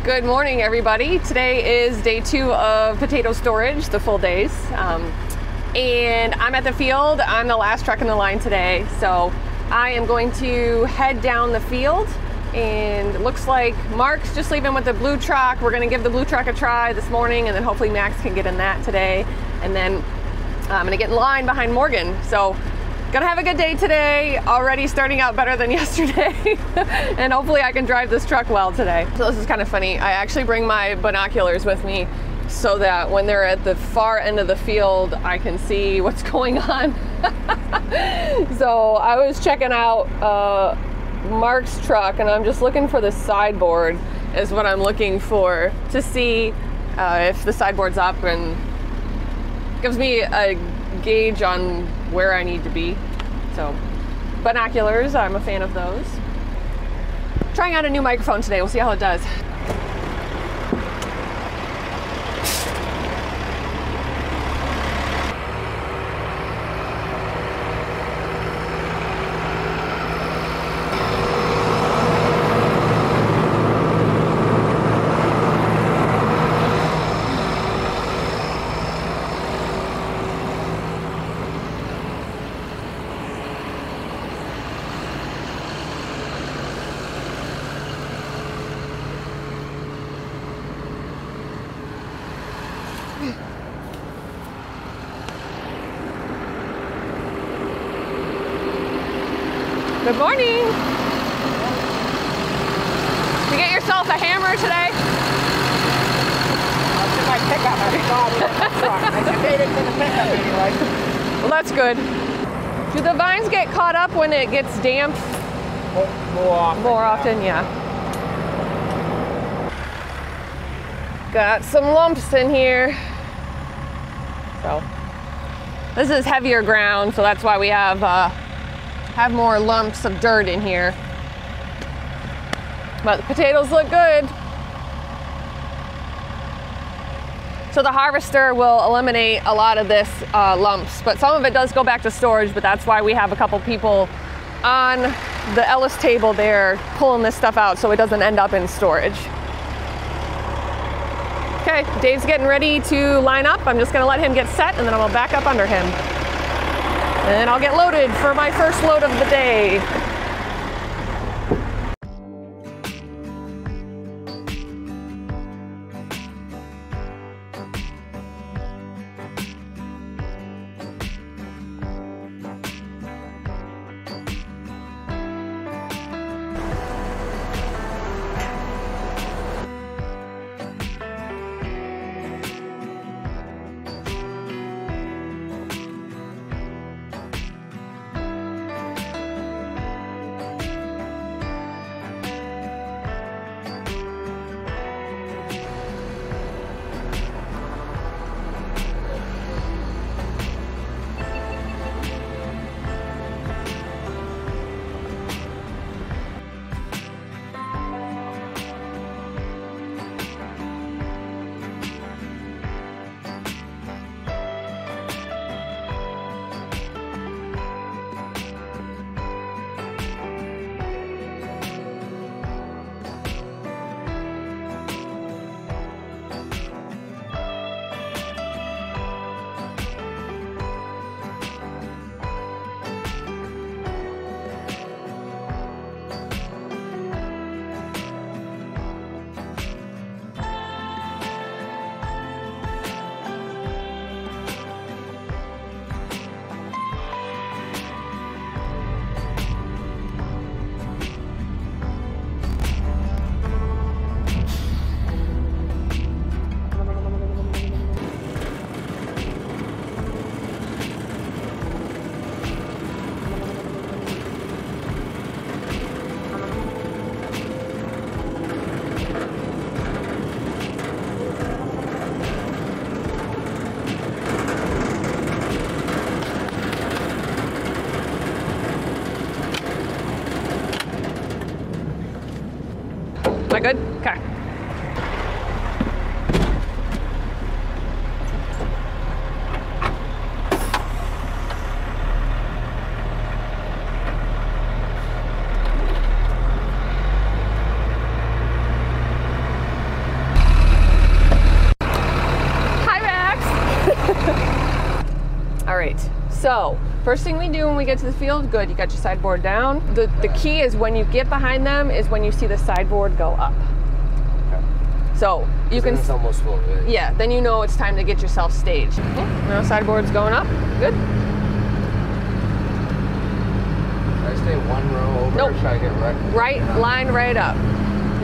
Good morning, everybody. Today is day 2 of potato storage, the full days. And I'm at the field. I'm the last truck in the line today. So I am going to head down the field, and it looks like Mark's just leaving with the blue truck. We're gonna give the blue truck a try this morning, and then hopefully Max can get in that today. And then I'm gonna get in line behind Morgan. So gonna have a good day today, already starting out better than yesterday. And hopefully I can drive this truck well today. So this is kind of funny. I actually bring my binoculars with me so that when they're at the far end of the field, I can see what's going on. So I was checking out Mark's truck, and I'm just looking for the sideboard is what I'm looking for, to see if the sideboard's up, and gives me a gauge on where I need to be. So binoculars, I'm a fan of those. Trying out a new microphone today. We'll see how it does. Good morning. Did you get yourself a hammer today? That's in my pickup. I got it in the truck. I made it to the pickup anyway. Well, that's good. Do the vines get caught up when it gets damp? More often. More often, yeah. Got some lumps in here. So this is heavier ground, so that's why we have more lumps of dirt in here. But the potatoes look good. So the harvester will eliminate a lot of this lumps, but some of it does go back to storage, but that's why we have a couple people on the Ellis table there pulling this stuff out so it doesn't end up in storage. Okay, Dave's getting ready to line up. I'm just gonna let him get set, and then I'm gonna back up under him. And I'll get loaded for my first load of the day. right, so first thing we do when we get to the field, good, you got your sideboard down. The key is when you get behind them is when you see the sideboard go up. So you can. It's almost full, right? Yeah, then you know it's time to get yourself staged. Now sideboard's going up. Good. Should I stay one row over? Nope. Or should I get Right, line right up.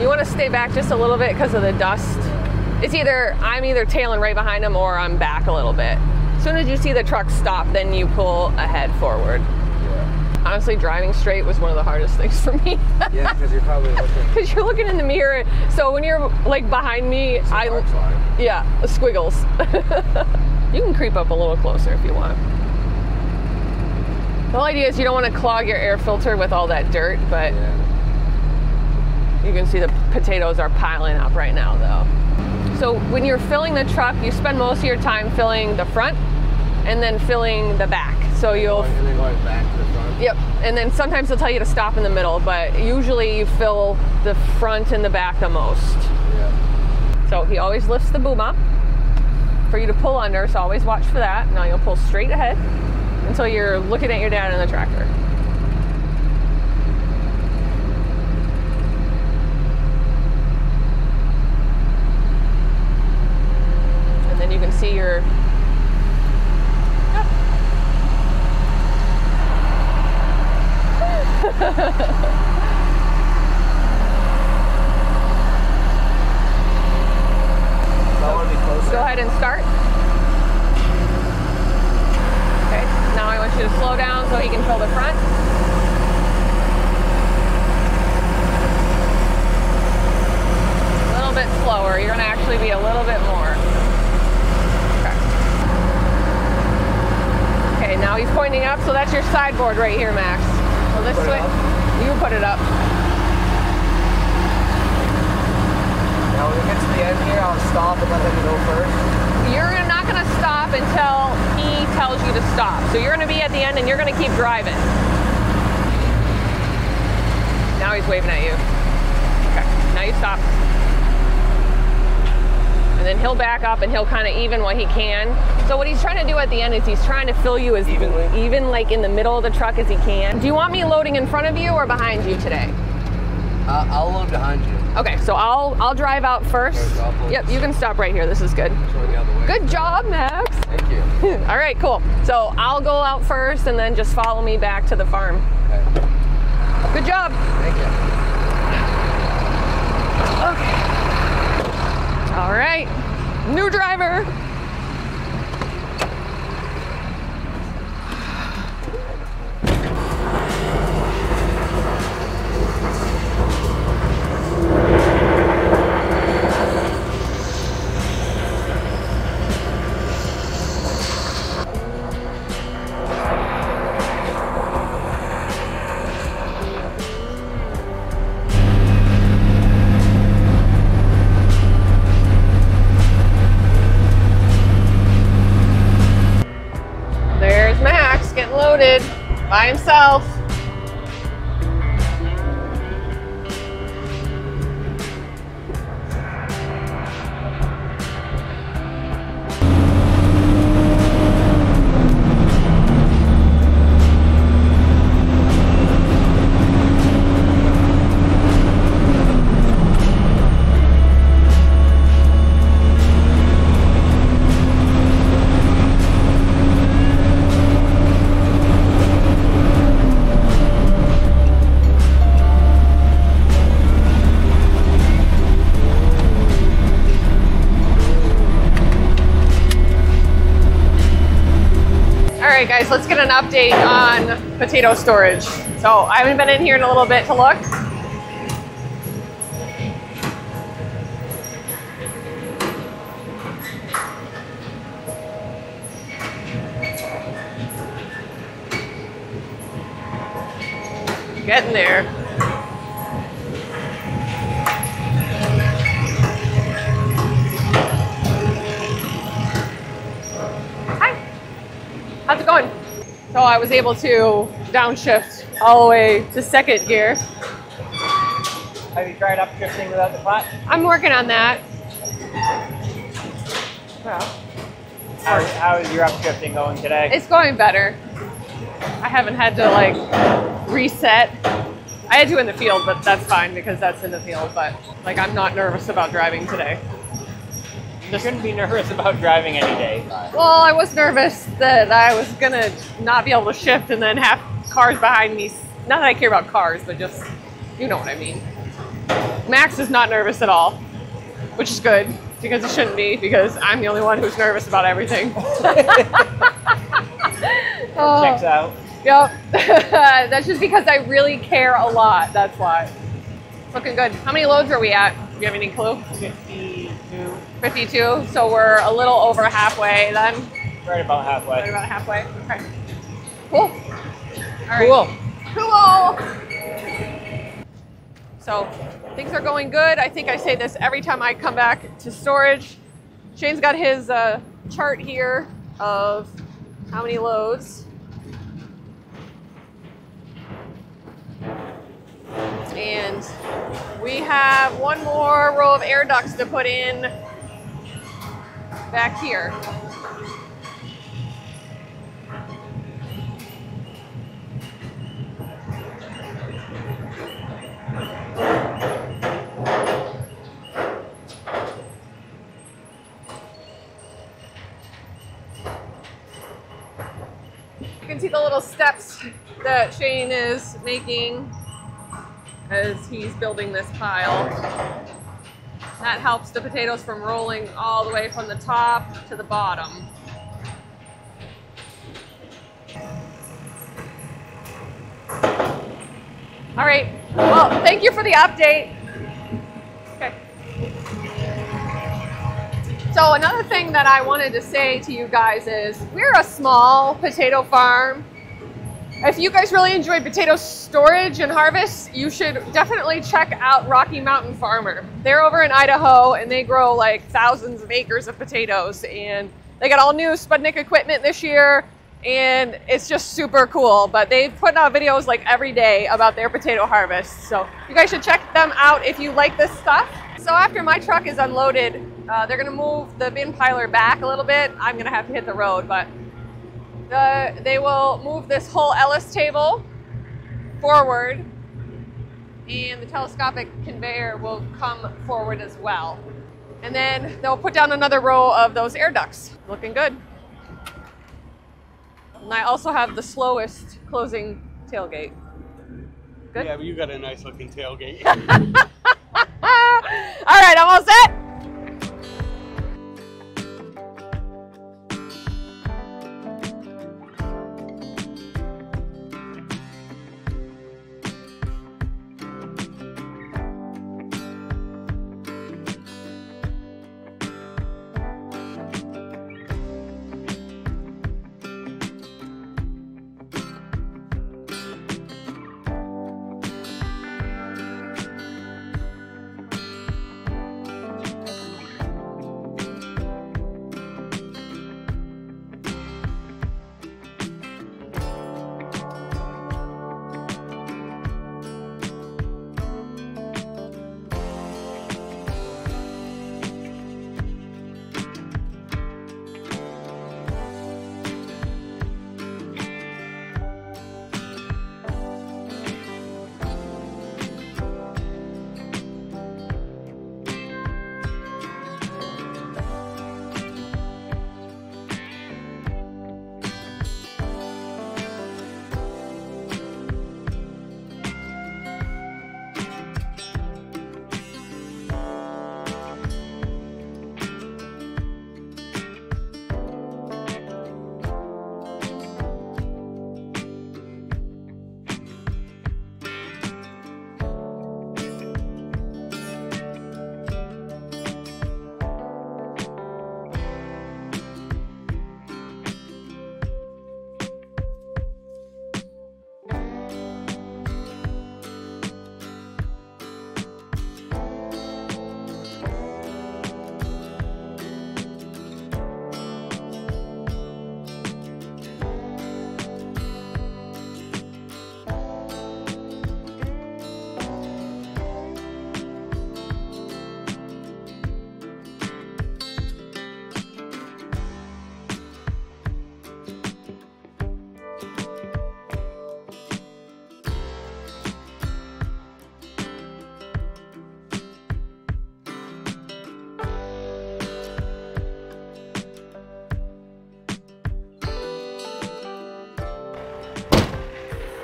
You want to stay back just a little bit because of the dust. It's I'm either tailing right behind them or I'm back a little bit. As soon as you see the truck stop, then you pull ahead forward. Yeah. Honestly, driving straight was one of the hardest things for me. Yeah, because you're probably looking. Because you're looking in the mirror. So when you're like behind me, yeah, squiggles. You can creep up a little closer if you want. The whole idea is you don't want to clog your air filter with all that dirt, but you can see the potatoes are piling up right now though. So when you're filling the truck, you spend most of your time filling the front and then filling the back. So you'll... And then going back to the front? Yep, and then sometimes they'll tell you to stop in the middle, but usually you fill the front and the back the most. Yeah. So he always lifts the boom up for you to pull under, so always watch for that. Now you'll pull straight ahead until you're looking at your dad in the tractor. And then you can see your... Go ahead and start. Okay, now I want you to slow down so he can fill the front. A little bit slower. You're going to actually be a little bit more. Okay, now he's pointing up, so that's your sideboard right here, Max. So this way, you put it up. Now when we get to the end here, I'll stop and let him go first. You're not going to stop until he tells you to stop. So you're going to be at the end and you're going to keep driving. Now he's waving at you. Okay, now you stop. And then he'll back up and he'll kind of even what he can. So what he's trying to do at the end is he's trying to fill you as even like in the middle of the truck as he can. Do you want me loading in front of you or behind you today? I'll load behind you. Okay, so I'll drive out first. Yep, you can stop right here. This is good. Good job, Max. Thank you. All right, cool. So I'll go out first and then just follow me back to the farm. Okay. Good job. Thank you. Okay. All right, new driver. Loaded by himself. Alright guys, let's get an update on potato storage. So I haven't been in here in a little bit to look. Getting there. How's it going? So I was able to downshift all the way to second gear. Have you tried upshifting without the clutch? I'm working on that. Well, How is your upshifting going today? It's going better. I haven't had to like reset. I had to in the field, but that's fine because that's in the field. But like, I'm not nervous about driving today. You shouldn't be nervous about driving any day. Well, I was nervous that I was gonna not be able to shift and then have cars behind me. Not that I care about cars, but just, you know what I mean. Max is not nervous at all, which is good because it shouldn't be, because I'm the only one who's nervous about everything. Checks out. Yep. That's just because I really care a lot. That's why. Looking good. How many loads are we at? Do you have any clue? 52. 52. So we're a little over halfway then. Right about halfway. Right about halfway. Okay. Cool. All right. Cool. Cool. So things are going good. I think I say this every time I come back to storage. Shane's got his chart here of how many loads. And we have one more row of air ducts to put in back here. You can see the little steps that Shane is making as he's building this pile. That helps the potatoes from rolling all the way from the top to the bottom. All right, well, thank you for the update. Okay. So another thing that I wanted to say to you guys is we're a small potato farm. If you guys really enjoy potato storage and harvest, you should definitely check out Rocky Mountain Farmer. They're over in Idaho and they grow like thousands of acres of potatoes, and they got all new Sputnik equipment this year, and it's just super cool. But they put out videos like every day about their potato harvest. So you guys should check them out if you like this stuff. So after my truck is unloaded, they're gonna move the bin piler back a little bit. I'm gonna have to hit the road, but they will move this whole Ellis table forward, and the telescopic conveyor will come forward as well. And then they'll put down another row of those air ducts. Looking good. And I also have the slowest closing tailgate. Good? Yeah, but you got a nice looking tailgate. All right, I'm all set.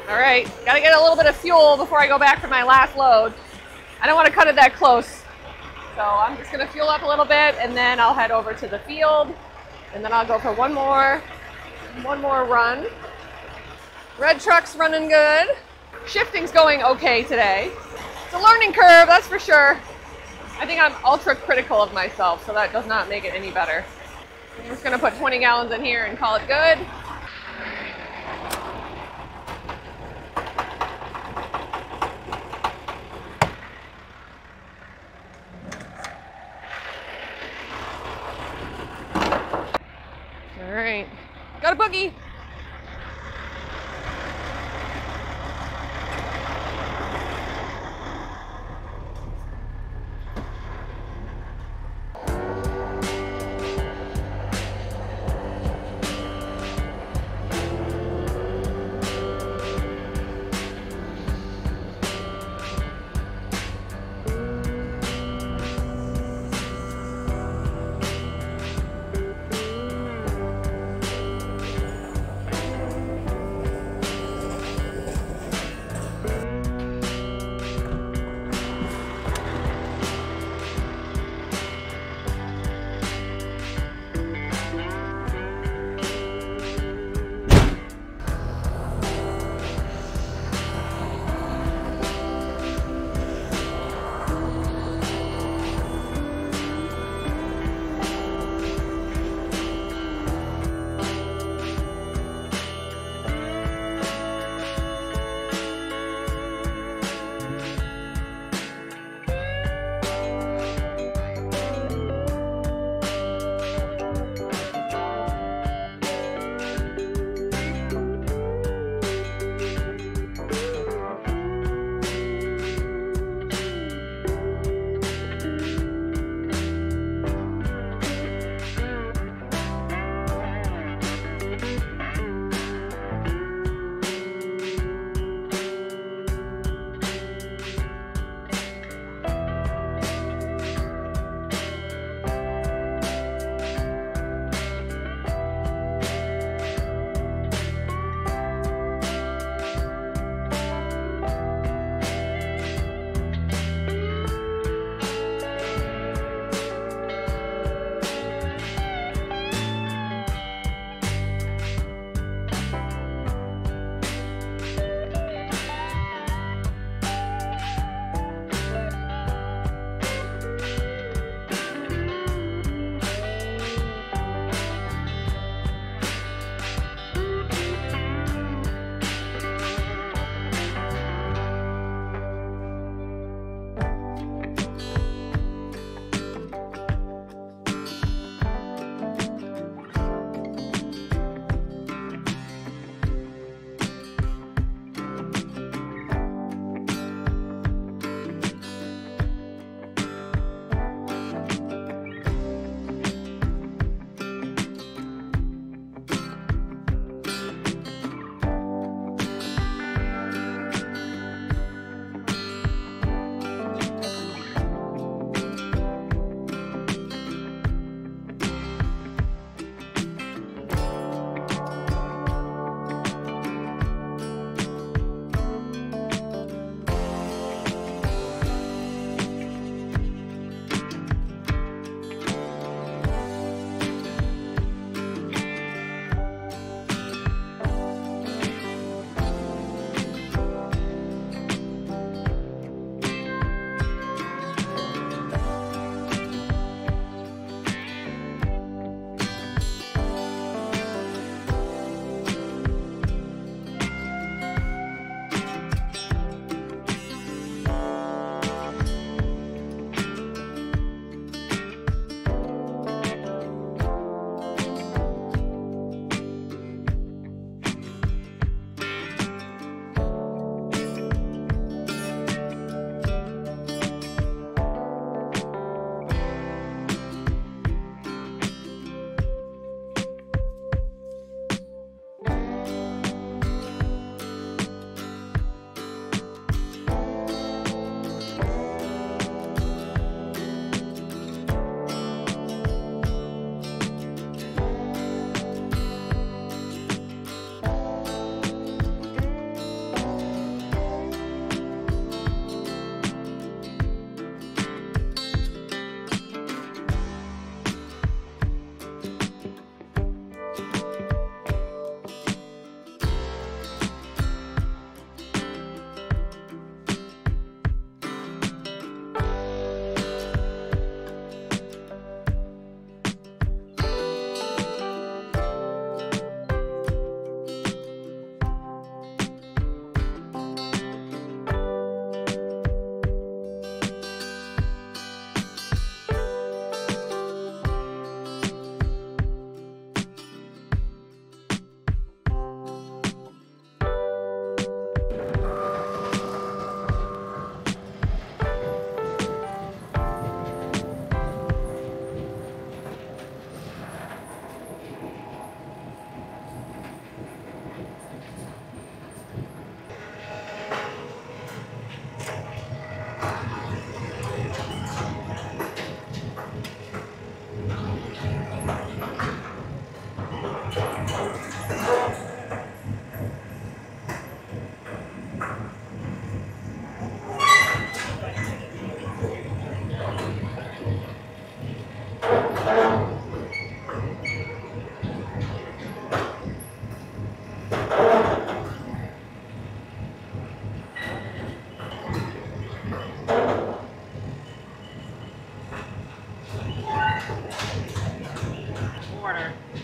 All right, gotta get a little bit of fuel before I go back for my last load. I don't want to cut it that close. So I'm just gonna fuel up a little bit and then I'll head over to the field and then I'll go for one more run. Red truck's running good. Shifting's going okay today. It's a learning curve, that's for sure. I think I'm ultra critical of myself, so that does not make it any better. I'm just gonna put 20 gallons in here and call it good. All right, got a boogie.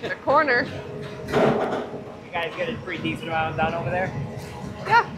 The corner. You guys get a pretty decent amount done over there? Yeah.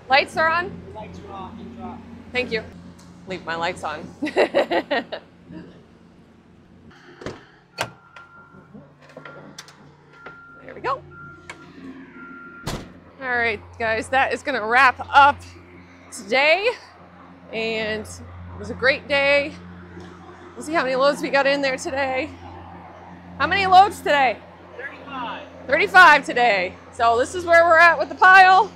Lights are on? Lights are off and drop. Thank you. Leave my lights on. There we go. All right, guys, that is gonna wrap up today. And it was a great day. We'll see how many loads we got in there today. How many loads today? 35. 35 today. So this is where we're at with the pile.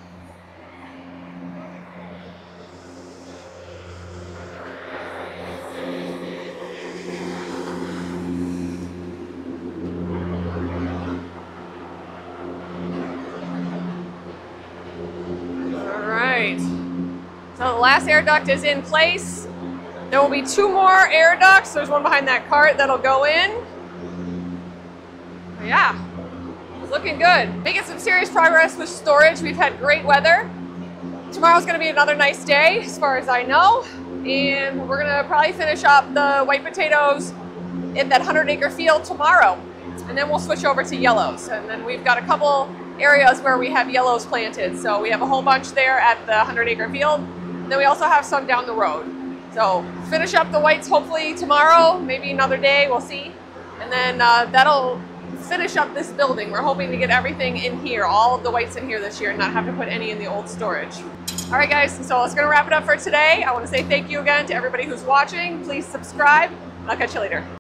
So the last air duct is in place. There will be 2 more air ducts. There's one behind that cart that'll go in. Yeah, it's looking good. Making some serious progress with storage. We've had great weather. Tomorrow's gonna be another nice day as far as I know. And we're gonna probably finish up the white potatoes in that 100-acre field tomorrow. And then we'll switch over to yellows. And then we've got a couple areas where we have yellows planted. So we have a whole bunch there at the 100-acre field. And then we also have some down the road. So finish up the whites hopefully tomorrow, maybe another day, we'll see. And then that'll finish up this building. We're hoping to get everything in here, all of the whites in here this year, and not have to put any in the old storage. All right, guys, so that's gonna wrap it up for today. I wanna say thank you again to everybody who's watching. Please subscribe, and I'll catch you later.